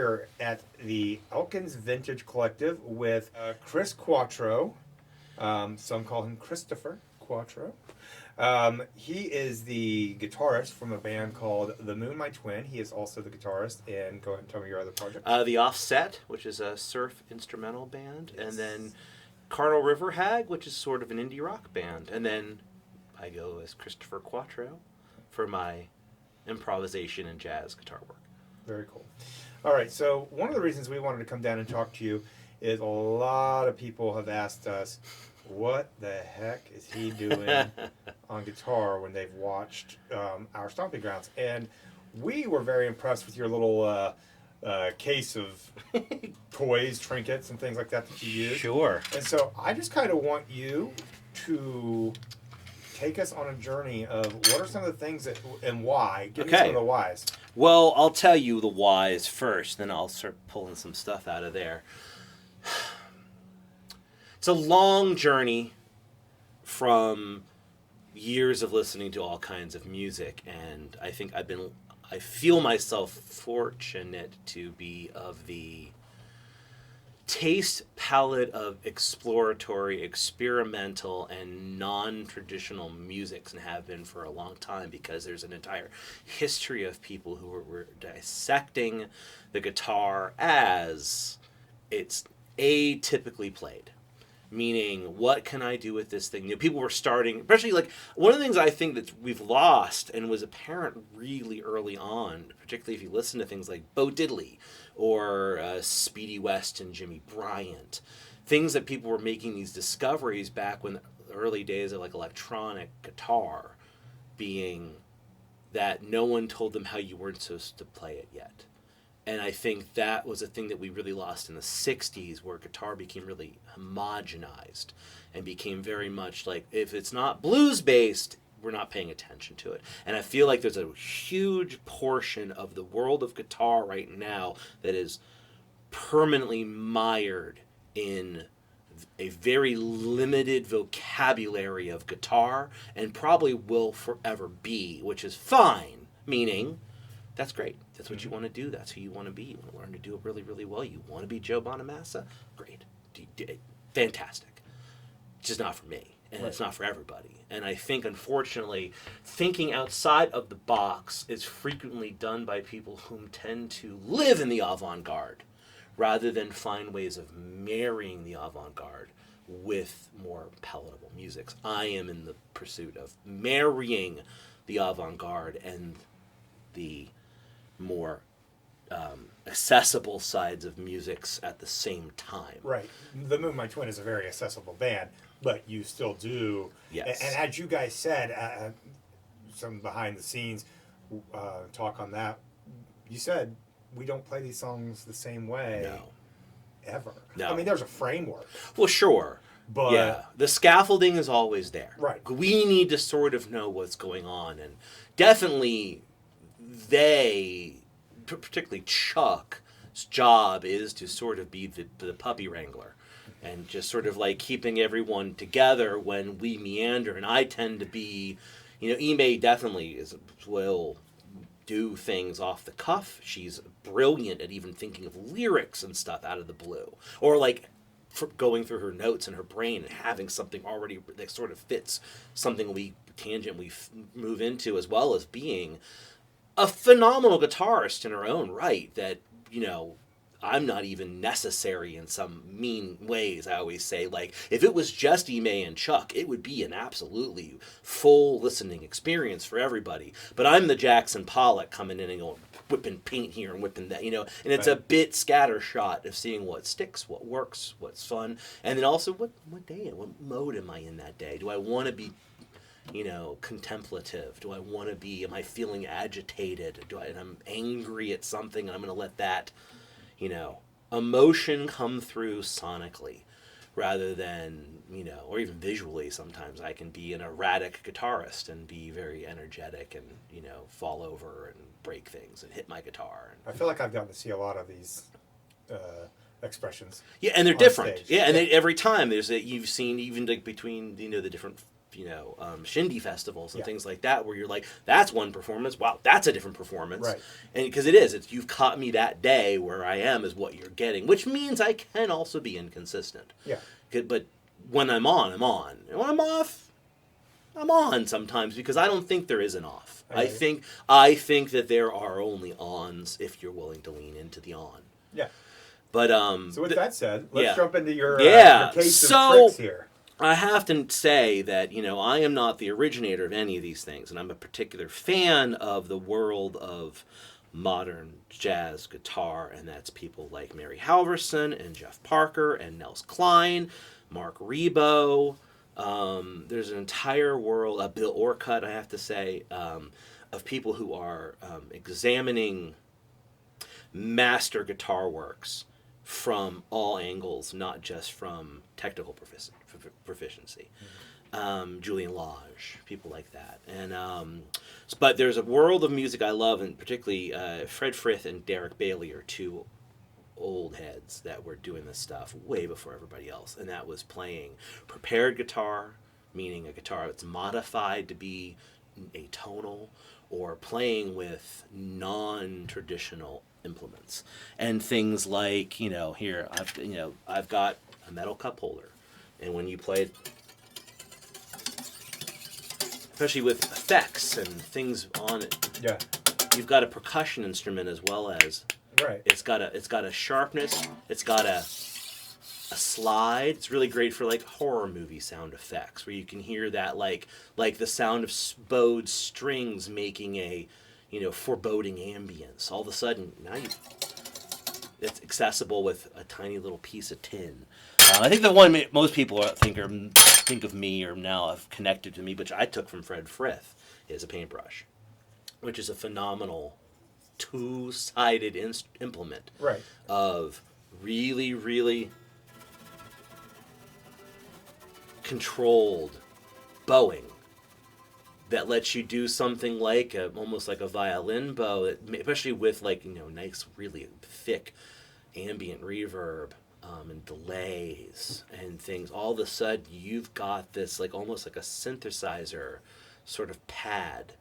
here at the Elkins Vintage Collective with Chris Quattro. Some call him Christopher Quattro. He is the guitarist from a band called The Moon, My Twin. He is also the guitarist. And go ahead and tell me your other project. The Offset, which is a surf instrumental band. Yes. And then Carnal River Hag, which is sort of an indie rock band. And then I go as Christopher Quattro for my improvisation and jazz guitar work. Very cool. All right, so one of the reasons we wanted to come down and talk to you is a lot of people have asked us, what the heck is he doing on guitar when they've watched our Stomping Grounds? And we were very impressed with your little case of toys, trinkets, and things like that you use. Sure. And so I just kind of want you to take us on a journey of what are some of the things that and why. Give me some of the whys. Well, I'll tell you the whys first, then I'll start pulling some stuff out of there. It's a long journey from years of listening to all kinds of music, and I think I feel myself fortunate to be of the taste palette of exploratory, experimental, and non-traditional musics, and have been for a long time, because there's an entire history of people who were dissecting the guitar as it's atypically played. Meaning, what can I do with this thing? You know, people were starting, especially like one of the things I think that we've lost and was apparent really early on, particularly if you listen to things like Bo Diddley or Speedy West and Jimmy Bryant, things that people were making these discoveries back when the early days of like electronic guitar, being that no one told them how you weren't supposed to play it yet. And I think that was a thing that we really lost in the 60s, where guitar became really homogenized and became very much like, if it's not blues-based, we're not paying attention to it. And I feel like there's a huge portion of the world of guitar right now that is permanently mired in a very limited vocabulary of guitar, and probably will forever be, which is fine, meaning that's great. That's what you want to do. That's who you want to be. You want to learn to do it really, really well. You want to be Joe Bonamassa? Great. Fantastic. It's just not for me. And It's not for everybody. And I think, unfortunately, thinking outside of the box is frequently done by people who tend to live in the avant-garde, rather than find ways of marrying the avant-garde with more palatable musics. I am in the pursuit of marrying the avant-garde and the more accessible sides of musics at the same time. Right. The Moon, My Twin is a very accessible band, but you still do. Yes. And as you guys said, some behind the scenes talk on that, you said we don't play these songs the same way. No. Ever. No. I mean, there's a framework. Well, sure. But yeah, the scaffolding is always there. Right. We need to sort of know what's going on, and definitely particularly Chuck's job is to sort of be the puppy wrangler, and just sort of like keeping everyone together when we meander. And I tend to be, Ime definitely will do things off the cuff. She's brilliant at even thinking of lyrics and stuff out of the blue, or like going through her notes in her brain and having something already that sort of fits something we move into, as well as being a phenomenal guitarist in her own right that, I'm not even necessary in some mean ways. I always say, like, if it was just Ime and Chuck, it would be an absolutely full listening experience for everybody. But I'm the Jackson Pollock coming in and going, whipping paint here and whipping that, and it's a bit scattershot of seeing what sticks, what works, what's fun, and then also what day, what mode am I in that day? Do I want to be contemplative? Do I want to be, am I feeling agitated? And I'm angry at something, and I'm going to let that, emotion come through sonically, rather than, or even visually. Sometimes I can be an erratic guitarist and be very energetic and, fall over and break things and hit my guitar. I feel like I've gotten to see a lot of these expressions. Yeah, and they're different. Stage. Yeah, and every time you've seen, even like between, the different shindy festivals and Yeah. things like that, where you're like, that's one performance. Wow, that's a different performance. Right. And because it's you've caught me that day where I am is what you're getting, which means I can also be inconsistent. Yeah. But when I'm on, I'm on. And when I'm off, I'm on sometimes because I don't think there is an off. I think that there are only ons if you're willing to lean into the on. Yeah. But So with that said, let's yeah. jump into your case So- of tricks here. I have to say that, I am not the originator of any of these things, and I'm a particular fan of the world of modern jazz guitar, and that's people like Mary Halverson and Jeff Parker and Nels Cline, Mark Rebo. There's an entire world, Bill Orcutt, I have to say, of people who are examining master guitar works from all angles, not just from technical proficiency. Julian Lage, people like that. And but there's a world of music I love, and particularly Fred Frith and Derek Bailey are two old heads that were doing this stuff way before everybody else, and that was playing prepared guitar, meaning a guitar that's modified to be atonal, or playing with non-traditional implements, and things like here I've got a metal cup holder, and when you play, especially with effects and things on it, Yeah. you've got a percussion instrument as well as Right. it's got a sharpness, it's got a slide. It's really great for like horror movie sound effects, where you can hear that like the sound of bowed strings making a foreboding ambience. All of a sudden now it's accessible with a tiny little piece of tin. I think the one most people think of me or now have connected to me, which I took from Fred Frith, is a paintbrush, which is a phenomenal two-sided implement Right. of really, really controlled bowing that lets you do something like almost like a violin bow, especially with nice, really thick ambient reverb and delays and things. All of a sudden, you've got this almost like a synthesizer sort of pad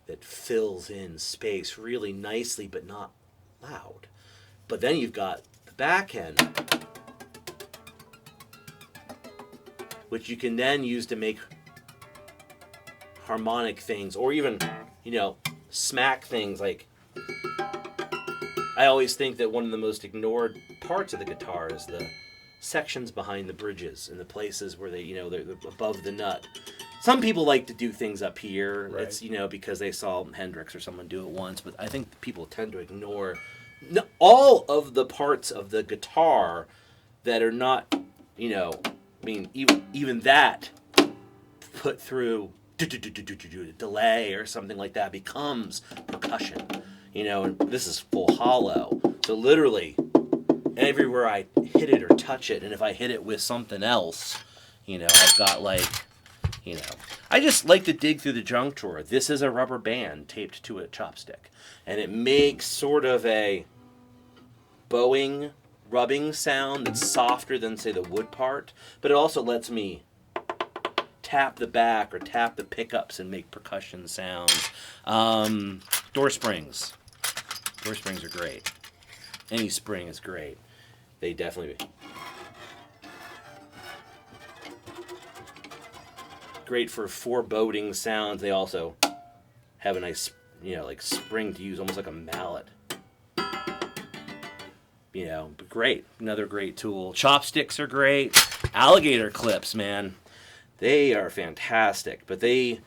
that fills in space really nicely, but not loud. But then you've got the back end, which you can then use to make harmonic things, or even, smack things. Like, I always think that one of the most ignored parts of the guitar is the sections behind the bridges and the places where they're above the nut. Some people like to do things up here. Right. It's, because they saw Hendrix or someone do it once, but I think people tend to ignore all of the parts of the guitar that are not, even that put through delay or something like that becomes percussion, and this is full hollow. So literally everywhere I hit it or touch it, and if I hit it with something else, I've got I just like to dig through the junk drawer. This is a rubber band taped to a chopstick, and it makes sort of a bowing, rubbing sound that's softer than, say, the wood part, but it also lets me tap the back or tap the pickups and make percussion sounds. Door springs. Door springs are great. Any spring is great. They definitely... Great for foreboding sounds. They also have a nice, spring to use, almost like a mallet. But great. Another great tool. Chopsticks are great. Alligator clips, man. They are fantastic, but they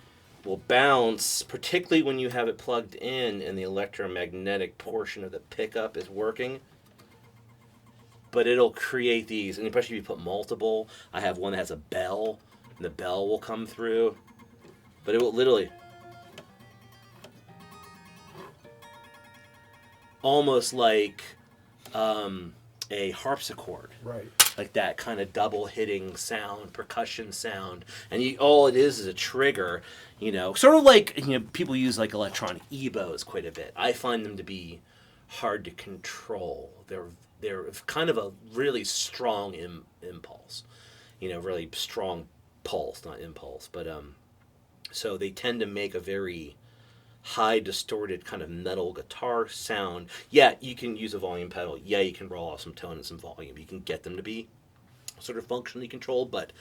will bounce, particularly when you have it plugged in and the electromagnetic portion of the pickup is working. But it'll create these, and especially if you put multiple. I have one that has a bell, and the bell will come through. But it will literally almost like a harpsichord. Right. Like that kind of double hitting sound, percussion sound, and all it is a trigger, sort of like people use like electronic EBOs quite a bit. I find them to be hard to control. They're kind of a really strong impulse, really strong pulse, not impulse, but so they tend to make a very high distorted kind of metal guitar sound. Yeah, you can use a volume pedal. Yeah, you can roll off some tone and some volume. You can get them to be sort of functionally controlled, but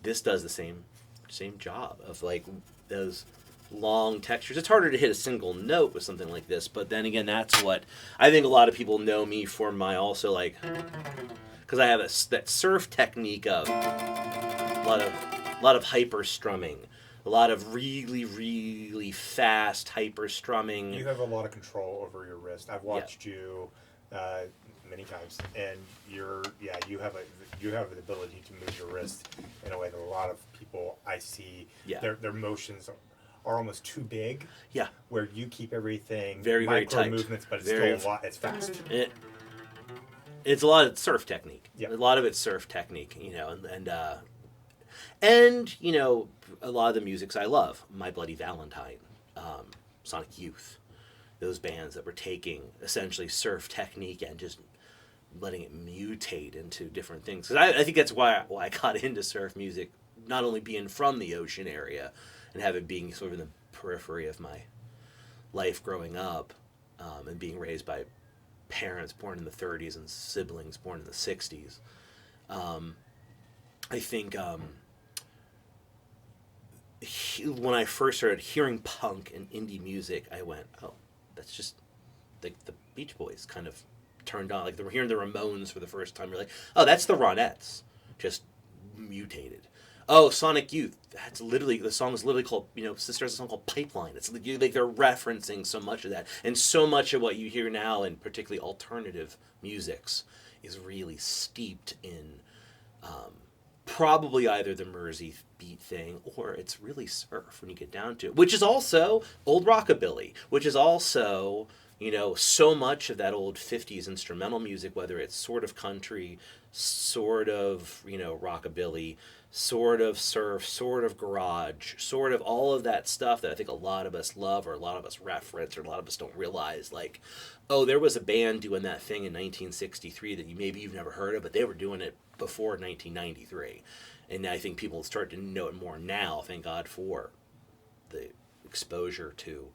this does the same job of like those long textures. It's harder to hit a single note with something like this, but then again, that's what I think a lot of people know me for. My also like, because I have that surf technique of a lot of hyper strumming, a lot of really fast hyper strumming. You have a lot of control over your wrist. I've watched you many times, and you have the ability to move your wrist in a way that a lot of people I see their motions are almost too big. Yeah. Where you keep everything very tight movements, but it's still a lot. It's fast. It's a lot of surf technique. Yeah. A lot of it's surf technique, and a lot of the musics I love. My Bloody Valentine, Sonic Youth, those bands that were taking essentially surf technique and just letting it mutate into different things. Because I think that's why I got into surf music, not only being from the ocean area and having being sort of in the periphery of my life growing up, and being raised by parents born in the 30s and siblings born in the 60s. I think when I first started hearing punk and indie music, I went, oh, that's just like the Beach Boys kind of turned on. Like, hearing the Ramones for the first time, you're like, oh, that's the Ronettes, just mutated. Oh, Sonic Youth, that's literally, the song is literally called, Sister has a song called Pipeline. It's like they're referencing so much of that. And so much of what you hear now, and particularly alternative musics, is really steeped in probably either the Mersey beat thing, or it's really surf when you get down to it, which is also old rockabilly, which is also, so much of that old 50s instrumental music, whether it's sort of country, sort of, rockabilly, sort of surf, sort of garage, sort of all of that stuff that I think a lot of us love, or a lot of us reference, or a lot of us don't realize, like, oh, there was a band doing that thing in 1963 that maybe you've never heard of, but they were doing it before 1993. And I think people start to know it more now, thank God for the exposure to,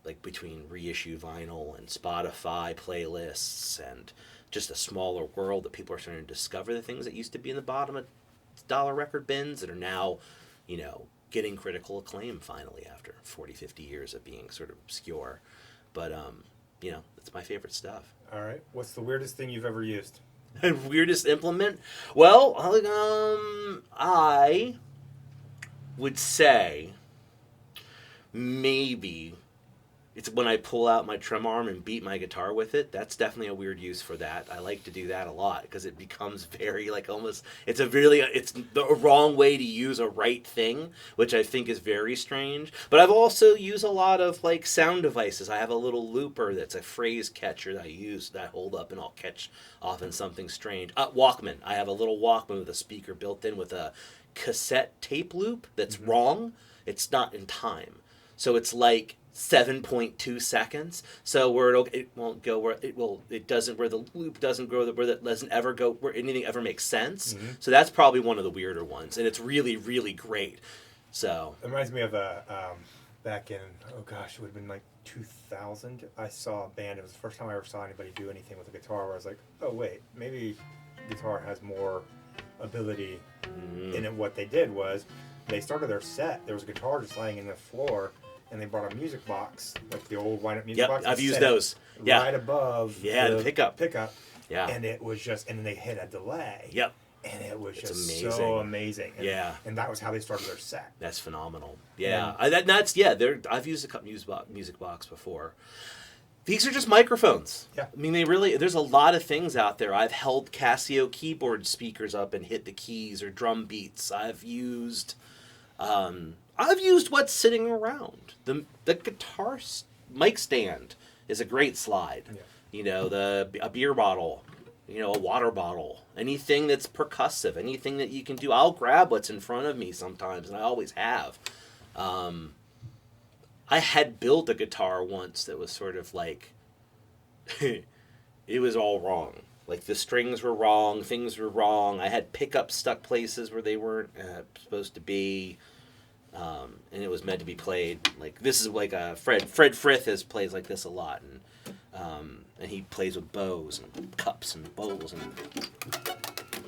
like, between reissue vinyl and Spotify playlists and just a smaller world, that people are starting to discover the things that used to be in the bottom of dollar record bins that are now, getting critical acclaim finally after 40, 50 years of being sort of obscure. But, it's my favorite stuff. All right. What's the weirdest thing you've ever used? Weirdest implement? Well, I would say maybe it's when I pull out my trem arm and beat my guitar with it. That's definitely a weird use for that. I like to do that a lot because it becomes very, like, almost, it's the wrong way to use a right thing, which I think is very strange. But I've also used a lot of, like, sound devices. I have a little looper that's a phrase catcher that I use, that I hold up and I'll catch often something strange. Walkman. I have a little Walkman with a speaker built in with a cassette tape loop that's wrong. It's not in time. So it's like 7.2 seconds. So where it won't go where it doesn't, where the loop doesn't go, where that doesn't ever go, where anything ever makes sense. Mm-hmm. So that's probably one of the weirder ones, and it's really, really great. So it reminds me of back in, it would have been like 2000. I saw a band. It was the first time I ever saw anybody do anything with a guitar where I was like, oh wait, maybe guitar has more ability in it. What they did was they started their set. There was a guitar just laying in the floor, and they brought a music box, like the old wind-up music box. I've used those. Yeah. Right above the pickup. Yeah. And it was just, and then they hit a delay. Yep. And it was just amazing. So amazing. And, yeah. And that was how they started their set. That's phenomenal. Yeah. I've used a cup music box before. These are just microphones. Yeah. I mean, there's a lot of things out there. I've held Casio keyboard speakers up and hit the keys or drum beats. I've used what's sitting around. The guitar mic stand is a great slide. Yeah. A beer bottle, a water bottle, anything that's percussive, anything that you can do. I'll grab what's in front of me sometimes, and I always have. I had built a guitar once that was sort of like, it was all wrong. Like the strings were wrong, things were wrong. I had pickups stuck places where they weren't supposed to be, and it was meant to be played. Like this is like Fred Frith plays like this a lot, and he plays with bows and cups and bowls, and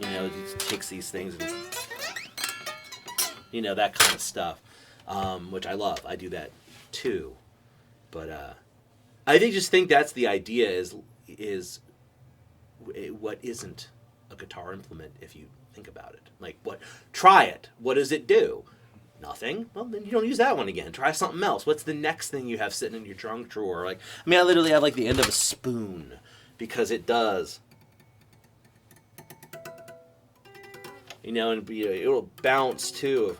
he takes these things and that kind of stuff, which I love. I do that too, but I think that's the idea is what isn't a guitar implement if you think about it. Like, try it. What does it do? Nothing. Well, then you don't use that one again. Try something else. What's the next thing you have sitting in your trunk drawer? Like, I literally have like the end of a spoon because it does. And it'll bounce too.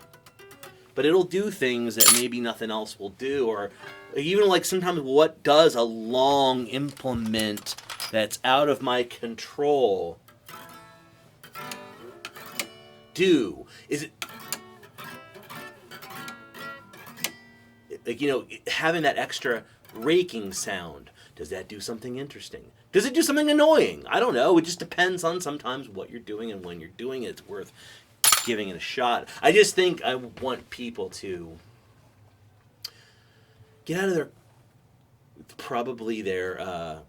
But it'll do things that maybe nothing else will do. Or even like sometimes what does a long implement that's out of my control do? Is it like, having that extra raking sound, does that do something interesting? Does it do something annoying? I don't know. It just depends on sometimes what you're doing and when you're doing it. It's worth giving it a shot. I just think I want people to get out of their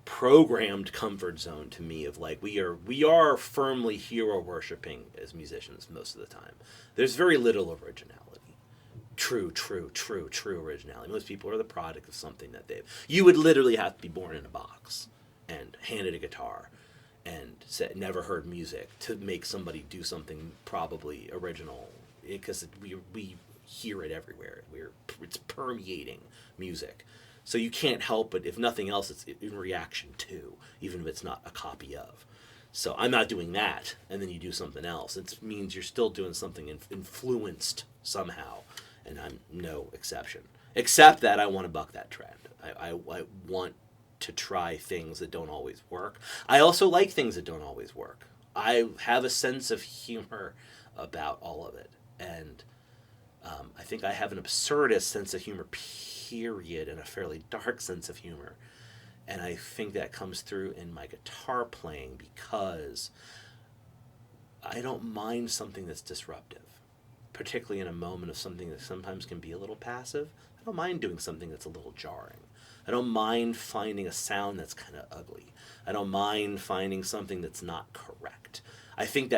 programmed comfort zone, to me, of like we are firmly hero worshipping as musicians most of the time. There's very little originality. True originality. Most people are the product of something that you would literally have to be born in a box and handed a guitar and never heard music to make somebody do something probably original, because we hear it everywhere. It's permeating music. So you can't help it. If nothing else, it's in reaction to, even if it's not a copy of. So I'm not doing that, and then you do something else. It means you're still doing something influenced somehow, and I'm no exception. Except that I want to buck that trend. I want to try things that don't always work. I also like things that don't always work. I have a sense of humor about all of it, and I think I have an absurdist sense of humor, period, and a fairly dark sense of humor. And I think that comes through in my guitar playing, because I don't mind something that's disruptive, particularly in a moment of something that sometimes can be a little passive. I don't mind doing something that's a little jarring. I don't mind finding a sound that's kind of ugly. I don't mind finding something that's not correct. I think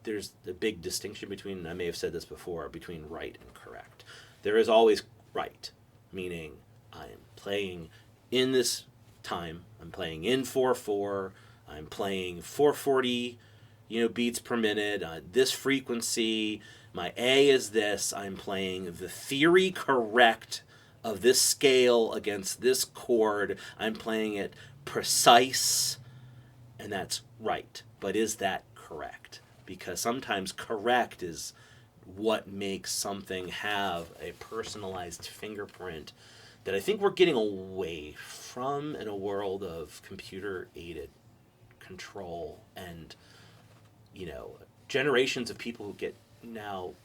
there's a big distinction between, and I may have said this before, between right and correct. There is always right, meaning I am playing in this time, I'm playing in 4/4, I'm playing 440, beats per minute, this frequency, my A is this, I'm playing the theory correct of this scale against this chord, I'm playing it precise, and that's right. But is that correct? Because sometimes correct is what makes something have a personalized fingerprint that I think we're getting away from in a world of computer-aided control, and generations of people who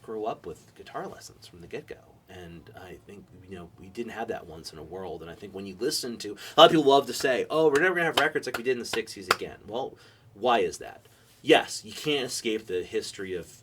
grow up with guitar lessons from the get-go. And I think, we didn't have that once in a world. And I think when you listen to, a lot of people love to say, oh, we're never going to have records like we did in the 60s again. Well, why is that? Yes, you can't escape the history of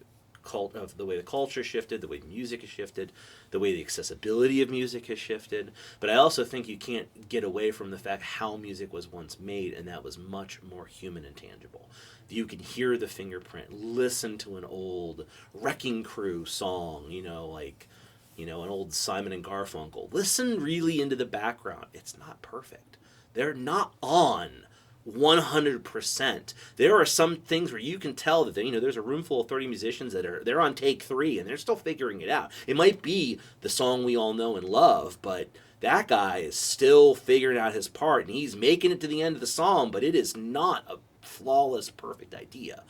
the way the culture shifted, the way music has shifted, the way the accessibility of music has shifted. But I also think you can't get away from the fact how music was once made, and that was much more human and tangible. You can hear the fingerprint, listen to an old Wrecking Crew song, an old Simon and Garfunkel. Listen really into the background. It's not perfect. They're not on 100%. There are some things where you can tell that there's a room full of 30 musicians they're on take 3 and they're still figuring it out. It might be the song we all know and love, but that guy is still figuring out his part, and he's making it to the end of the song, but it is not a flawless, perfect idea.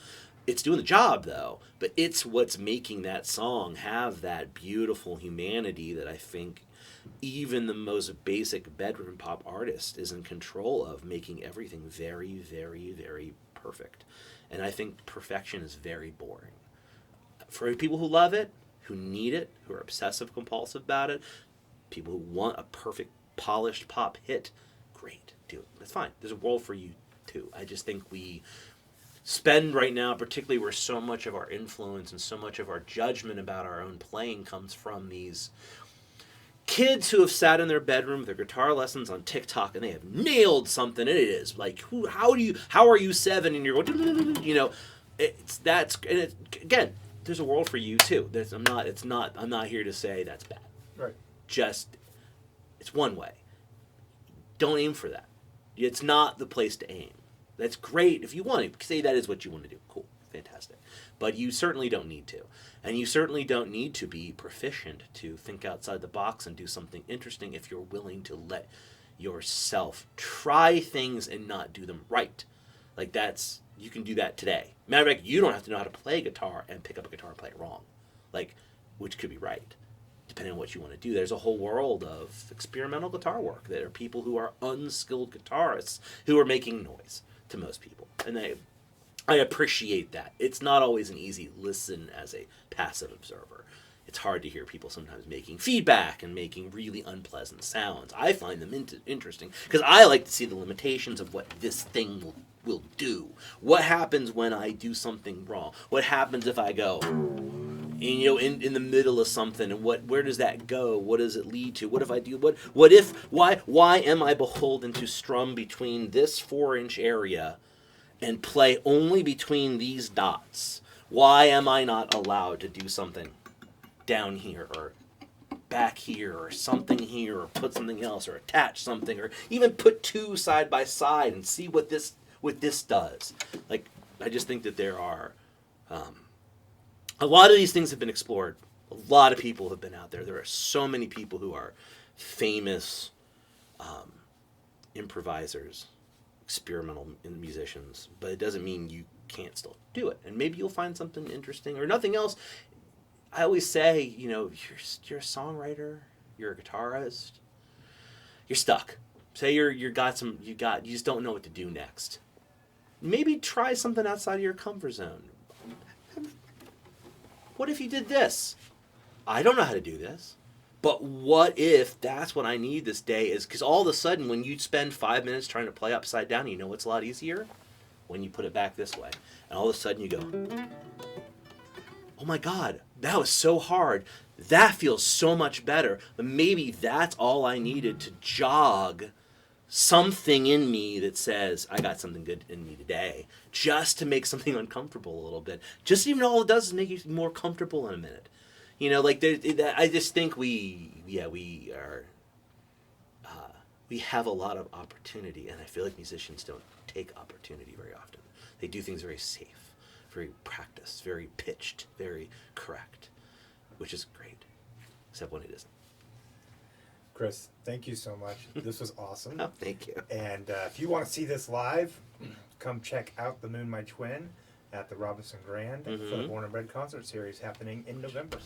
It's doing the job, though, but it's what's making that song have that beautiful humanity that I think even the most basic bedroom pop artist is in control of, making everything very, very, very perfect. And I think perfection is very boring. For people who love it, who need it, who are obsessive compulsive about it, people who want a perfect, polished pop hit, great, do it. That's fine. There's a world for you, too. I just think we spend right now, particularly where so much of our influence and so much of our judgment about our own playing comes from these kids who have sat in their bedroom with their guitar lessons on TikTok and they have nailed something. And it is like, how are you 7 and you're going, you know, again, there's a world for you too. I'm not here to say that's bad. Right. Just, it's one way. Don't aim for that. It's not the place to aim. That's great if you want to say that is what you want to do. Cool, fantastic. But you certainly don't need to. And you certainly don't need to be proficient to think outside the box and do something interesting if you're willing to let yourself try things and not do them right. Like you can do that today. Matter of fact, you don't have to know how to play guitar and pick up a guitar and play it wrong. Like, which could be right, depending on what you want to do. There's a whole world of experimental guitar work. There are people who are unskilled guitarists who are making noise to most people. And I appreciate that. It's not always an easy listen as a passive observer. It's hard to hear people sometimes making feedback and making really unpleasant sounds. I find them interesting because I like to see the limitations of what this thing will do. What happens when I do something wrong? What happens if I go, in the middle of something, and where does that go? What does it lead to? What if I do why am I beholden to strum between this 4-inch area and play only between these dots? Why am I not allowed to do something down here or back here or something here or put something else or attach something or even put 2 side by side and see what this does? Like, I just think that there are a lot of these things have been explored. A lot of people have been out there. There are so many people who are famous improvisers, experimental musicians, but it doesn't mean you can't still do it. And maybe you'll find something interesting or nothing else. I always say, you're a songwriter, you're a guitarist, you're stuck. Say you just don't know what to do next. Maybe try something outside of your comfort zone. What if you did this? I don't know how to do this. But what if that's what I need this day is, because all of a sudden when you spend 5 minutes trying to play upside down, you know what's a lot easier? When you put it back this way. And all of a sudden you go, oh my God, that was so hard. That feels so much better. But maybe that's all I needed to jog something in me that says, I got something good in me today, just to make something uncomfortable a little bit. Just even all it does is make you more comfortable in a minute. I just think we have a lot of opportunity, and I feel like musicians don't take opportunity very often. They do things very safe, very practiced, very pitched, very correct, which is great, except when it isn't. Chris, thank you so much. This was awesome. Oh, thank you. And if you want to see this live, come check out The Moon, My Twin at the Robinson Grand for the Born and Bred concert series happening in November.